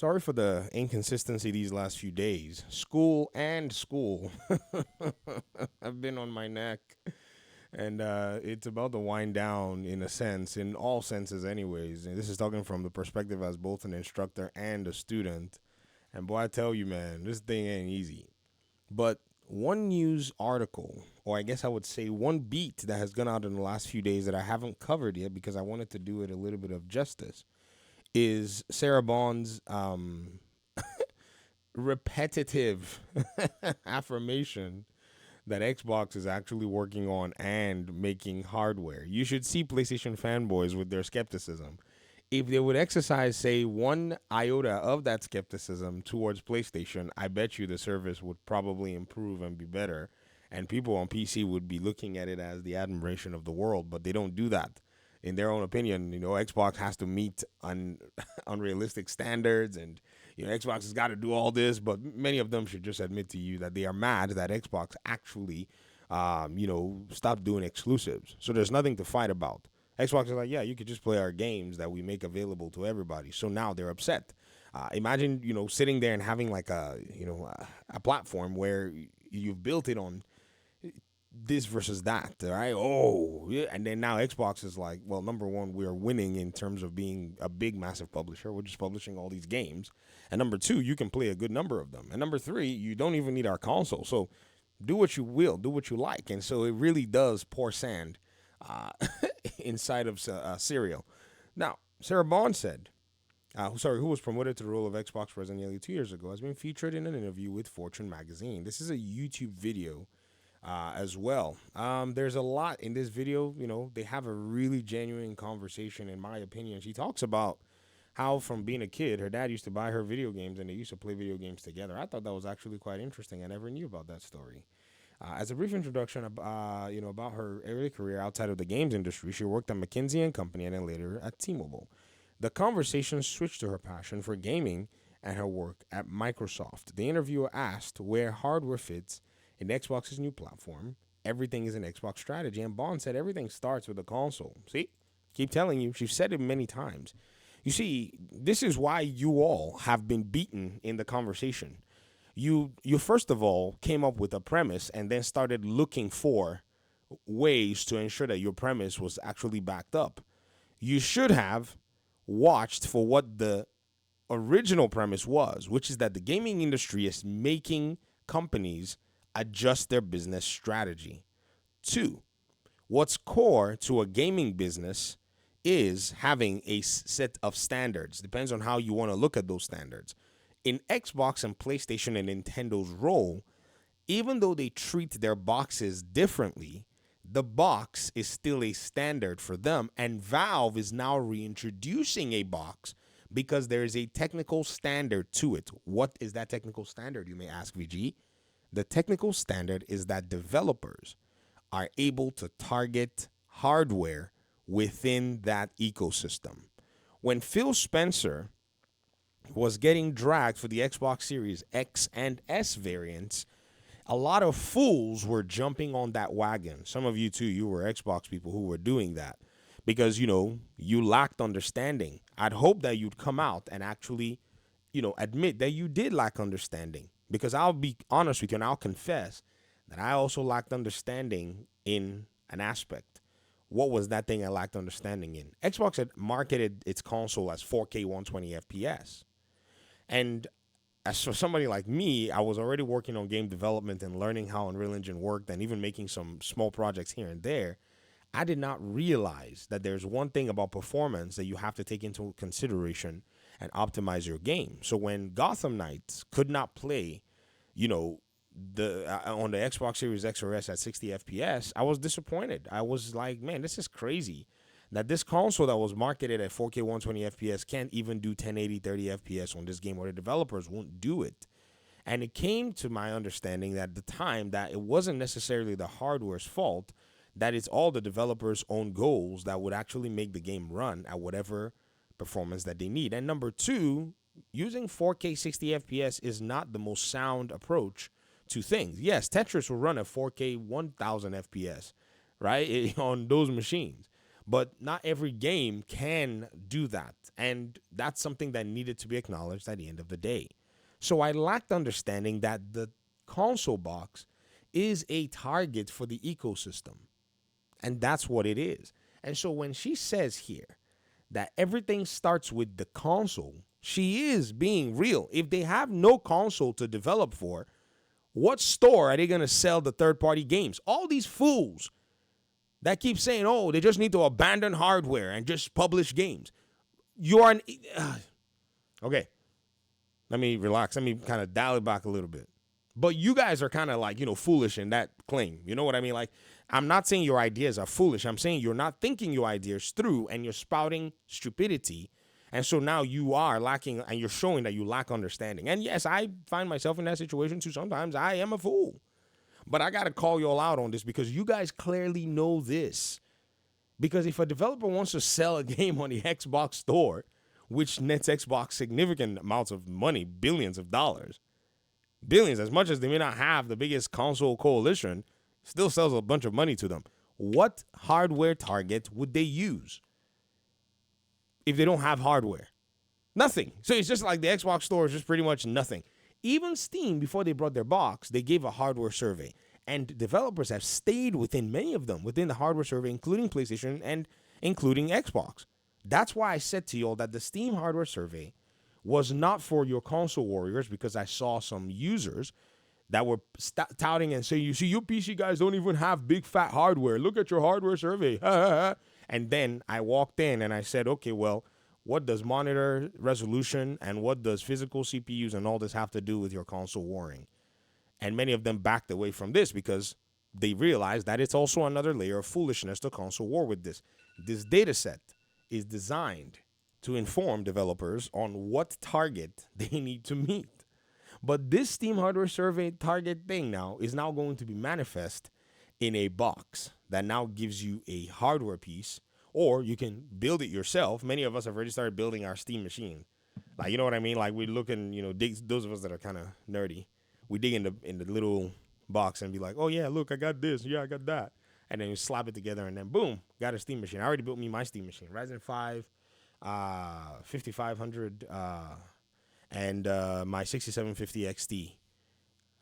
Sorry for the inconsistency these last few days. School and school. I've been on my neck. And it's about to wind down in a sense, in all senses, anyways. And this is talking from the perspective as both an instructor and a student. And boy, I tell you, man, this thing ain't easy. But one news article, or I guess I would say one beat that has gone out in the last few days that I haven't covered yet because I wanted to do it a little bit of justice, is Sarah Bond's repetitive affirmation that Xbox is actually working on and making hardware. You should see PlayStation fanboys with their skepticism. If they would exercise, say, one iota of that skepticism towards PlayStation, I bet you the service would probably improve and be better. And people on PC would be looking at it as the admiration of the world, but they don't do that. In their own opinion, Xbox has to meet unrealistic standards, and Xbox has got to do all this. But many of them should just admit to you that they are mad that Xbox actually, stopped doing exclusives. So there's nothing to fight about. Xbox is like, yeah, you could just play our games that we make available to everybody. So now they're upset. Imagine, sitting there and having like a platform where you've built it on this versus that, right? Oh, yeah. And then now Xbox is like, well, number one, we're winning in terms of being a big, massive publisher. We're just publishing all these games. And number two, you can play a good number of them. And number three, you don't even need our console. So do what you will, do what you like. And so it really does pour sand uh, inside of cereal. Now, Sarah Bond said, who was promoted to the role of Xbox president nearly 2 years ago, has been featured in an interview with Fortune magazine. This is a YouTube video as well. There's a lot in this video. They have a really genuine conversation, in my opinion. She talks about how, from being a kid, her dad used to buy her video games and they used to play video games together. I thought that was actually quite interesting. I never knew about that story. As a brief introduction, about her early career outside of the games industry, she worked at McKinsey and Company and then later at T-Mobile. The conversation switched to her passion for gaming and her work at Microsoft. The interviewer asked where hardware fits in Xbox's new platform. Everything is an Xbox strategy, and Bond said everything starts with the console. See, keep telling you, she's said it many times. You see, this is why you all have been beaten in the conversation. You first of all came up with a premise and then started looking for ways to ensure that your premise was actually backed up. You should have watched for what the original premise was, which is that the gaming industry is making companies adjust their business strategy. Two, what's core to a gaming business is having a set of standards. Depends on how you want to look at those standards. In Xbox and PlayStation and Nintendo's role, even though they treat their boxes differently, the box is still a standard for them, and Valve is now reintroducing a box because there is a technical standard to it. What is that technical standard, you may ask, VG? The technical standard is that developers are able to target hardware within that ecosystem. When Phil Spencer was getting dragged for the Xbox Series X and S variants, a lot of fools were jumping on that wagon. Some of you too, you were Xbox people who were doing that because, you lacked understanding. I'd hope that you'd come out and actually, admit that you did lack understanding, because I'll be honest with you and I'll confess that I also lacked understanding in an aspect. What was that thing I lacked understanding in? Xbox had marketed its console as 4K 120 FPS. And as for somebody like me, I was already working on game development and learning how Unreal Engine worked and even making some small projects here and there. I did not realize that there's one thing about performance that you have to take into consideration and optimize your game. So when Gotham Knights could not play, the on the Xbox Series X or S at 60 FPS, I was disappointed. I was like, man, this is crazy that this console that was marketed at 4K 120 FPS can't even do 1080 30 FPS on this game, or the developers won't do it. And it came to my understanding that at the time that it wasn't necessarily the hardware's fault, that it's all the developers' own goals that would actually make the game run at whatever performance that they need. And number two, using 4K 60 FPS is not the most sound approach to things. Yes, Tetris will run at 4K 1000 FPS, right, on those machines. But not every game can do that. And that's something that needed to be acknowledged at the end of the day. So I lacked understanding that the console box is a target for the ecosystem. And that's what it is. And so when she says here that everything starts with the console, she is being real. If they have no console to develop for, what store are they going to sell the third party games? All these fools that keep saying, oh, they just need to abandon hardware and just publish games. You are an. Okay. Let me relax. Let me kind of dial it back a little bit. But you guys are kind of like, foolish in that claim. You know what I mean? Like, I'm not saying your ideas are foolish. I'm saying you're not thinking your ideas through and you're spouting stupidity. And so now you are lacking and you're showing that you lack understanding. And yes, I find myself in that situation too. Sometimes I am a fool. But I got to call you all out on this because you guys clearly know this. Because if a developer wants to sell a game on the Xbox store, which nets Xbox significant amounts of money, billions of dollars, billions, as much as they may not have the biggest console coalition, still sells a bunch of money to them. What hardware target would they use if they don't have hardware? Nothing. So it's just like the Xbox store is just pretty much nothing. Even Steam, before they brought their box, they gave a hardware survey. And developers have stayed within many of them, within the hardware survey, including PlayStation and including Xbox. That's why I said to you all that the Steam hardware survey was not for your console warriors, because I saw some users that were touting and saying, you see, you PC guys don't even have big fat hardware. Look at your hardware survey. And then I walked in and I said, okay, well, what does monitor resolution and what does physical CPUs and all this have to do with your console warring? And many of them backed away from this because they realized that it's also another layer of foolishness to console war with this. This data set is designed to inform developers on what target they need to meet. But this Steam hardware survey target thing now is now going to be manifest in a box that now gives you a hardware piece, or you can build it yourself. Many of us have already started building our Steam machine. Like, you know what I mean? Like, we look and, those of us that are kind of nerdy, we dig in the little box and be like, oh, yeah, look, I got this. Yeah, I got that. And then you slap it together and then, boom, got a Steam machine. I already built me my Steam machine. Ryzen 5, 5500, and my 6750 XT.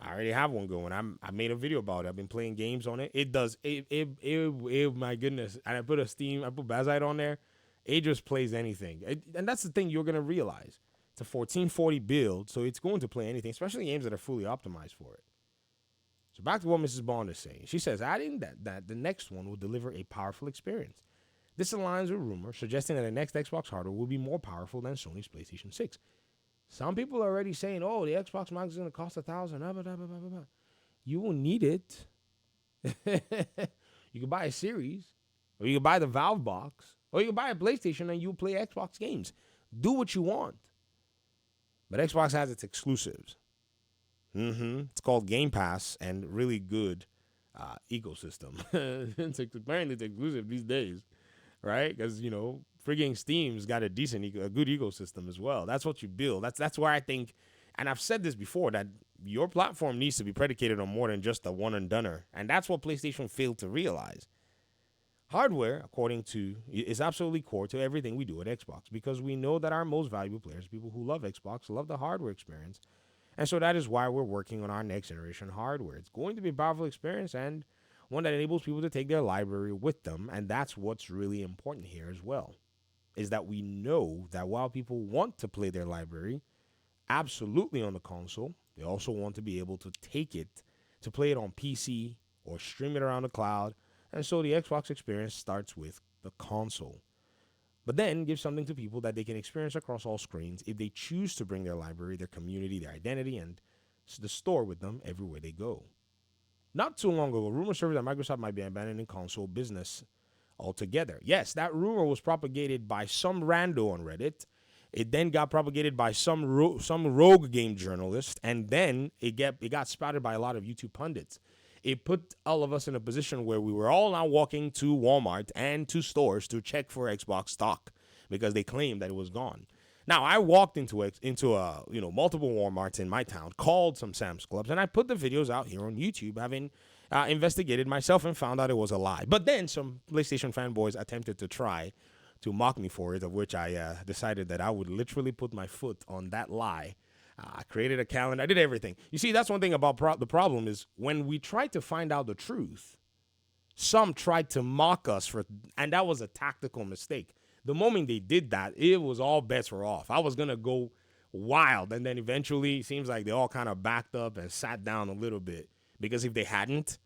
I already have one going. I made a video about it. I've been playing games on it. It does. My goodness. And I put Bazite on there. It just plays anything. And that's the thing you're going to realize. It's a 1440 build, so it's going to play anything, especially games that are fully optimized for it. So back to what Mrs. Bond is saying. She says, adding that the next one will deliver a powerful experience. This aligns with rumors suggesting that the next Xbox hardware will be more powerful than Sony's PlayStation 6. Some people are already saying, oh, the Xbox Max is going to cost $1,000. You will need it. You can buy a Series, or you can buy the Valve box, or you can buy a PlayStation and you'll play Xbox games. Do what you want. But Xbox has its exclusives. It's called Game Pass and really good ecosystem. Apparently it's exclusive these days, right? Because, frigging Steam's got a good ecosystem as well. That's what you build. That's where I think, and I've said this before, that your platform needs to be predicated on more than just a one and doneer. And that's what PlayStation failed to realize. Hardware, according to, is absolutely core to everything we do at Xbox, because we know that our most valuable players, people who love Xbox, love the hardware experience. And so that is why we're working on our next generation hardware. It's going to be a powerful experience and one that enables people to take their library with them. And that's what's really important here as well, is that we know that while people want to play their library absolutely on the console, they also want to be able to take it to play it on PC or stream it around the cloud. And so the Xbox experience starts with the console. But then give something to people that they can experience across all screens if they choose to bring their library, their community, their identity, and the store with them everywhere they go. Not too long ago, rumors surfaced that Microsoft might be abandoning console business altogether. Yes, that rumor was propagated by some rando on Reddit. It then got propagated by some rogue game journalist, and then it got spouted by a lot of YouTube pundits. It put all of us in a position where we were all now walking to Walmart and to stores to check for Xbox stock because they claimed that it was gone. Now, I walked into multiple Walmarts in my town, called some Sam's Clubs, and I put the videos out here on YouTube investigated myself and found out it was a lie. But then some PlayStation fanboys attempted to try to mock me for it, of which I decided that I would literally put my foot on that lie. I created a calendar. I did everything. You see, that's one thing about the problem is when we try to find out the truth, some tried to mock us for, and that was a tactical mistake. The moment they did that, it was all bets were off. I was going to go wild. And then eventually, it seems like they all kind of backed up and sat down a little bit. Because if they hadn't,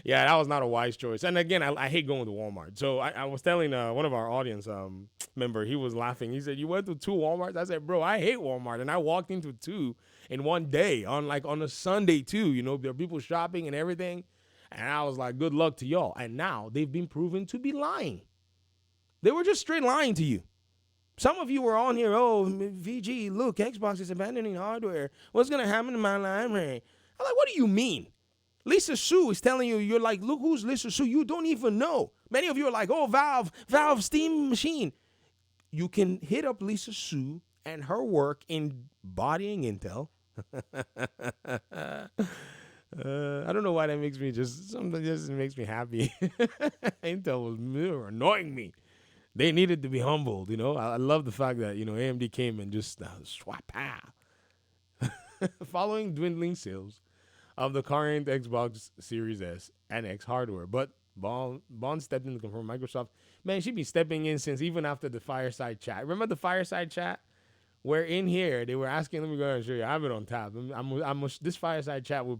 yeah, that was not a wise choice. And again, I hate going to Walmart. So I was telling one of our audience member, he was laughing. He said, "You went to two Walmarts?" I said, "Bro, I hate Walmart." And I walked into two in one day on a Sunday too. You know, there are people shopping and everything. And I was like, good luck to y'all. And now they've been proven to be lying. They were just straight lying to you. Some of you were on here, oh, VG, look, Xbox is abandoning hardware. What's going to happen to my library? I'm like, what do you mean? Lisa Sue is telling you, you're like, look, who's Lisa Sue? You don't even know. Many of you are like, oh, Valve Steam Machine. You can hit up Lisa Sue and her work in bodying Intel. I don't know why that makes me something just makes me happy. Intel was annoying me. They needed to be humbled, you know. I love the fact that, AMD came and just swap out. Following dwindling sales of the current Xbox Series S and X hardware. But Bond stepped in to confirm Microsoft. Man, she'd be stepping in since even after the fireside chat. Remember the fireside chat? Where in here, they were asking, let me go ahead and show you. I have it on tap. This fireside chat will...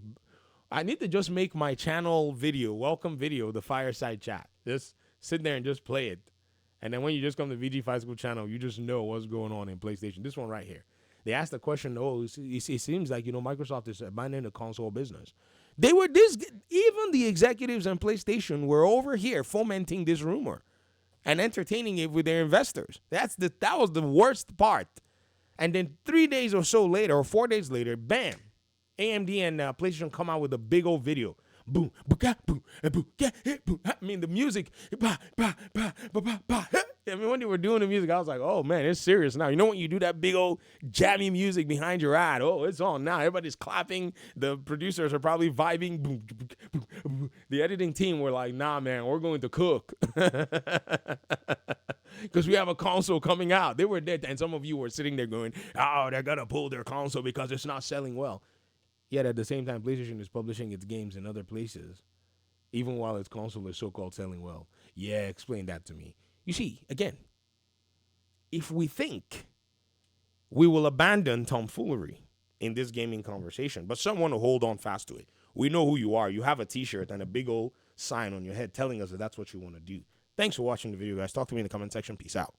I need to just make my channel video, welcome video, the fireside chat. Just sit there and just play it. And then when you just come to VG5 School channel, you just know what's going on in PlayStation. This one right here. They asked the question, it seems like, Microsoft is abandoning the console business. Even the executives in PlayStation were over here fomenting this rumor and entertaining it with their investors. That was the worst part. And then 3 days or so later, or 4 days later, bam, AMD and PlayStation come out with a big old video. Boom, boom, boom, boom. I mean, the music. When they were doing the music, I was like, oh, man, it's serious now. You know when you do that big old jammy music behind your ad? Oh, it's on now. Everybody's clapping. The producers are probably vibing. Boom, boom, boom, boom. The editing team were like, nah, man, we're going to cook. Because we have a console coming out. They were dead. And some of you were sitting there going, oh, they're going to pull their console because it's not selling well. Yet at the same time, PlayStation is publishing its games in other places, even while its console is so-called selling well. Yeah, explain that to me. You see, again, if we think we will abandon tomfoolery in this gaming conversation, but some want to hold on fast to it. We know who you are. You have a T-shirt and a big old sign on your head telling us that that's what you want to do. Thanks for watching the video, guys. Talk to me in the comment section. Peace out.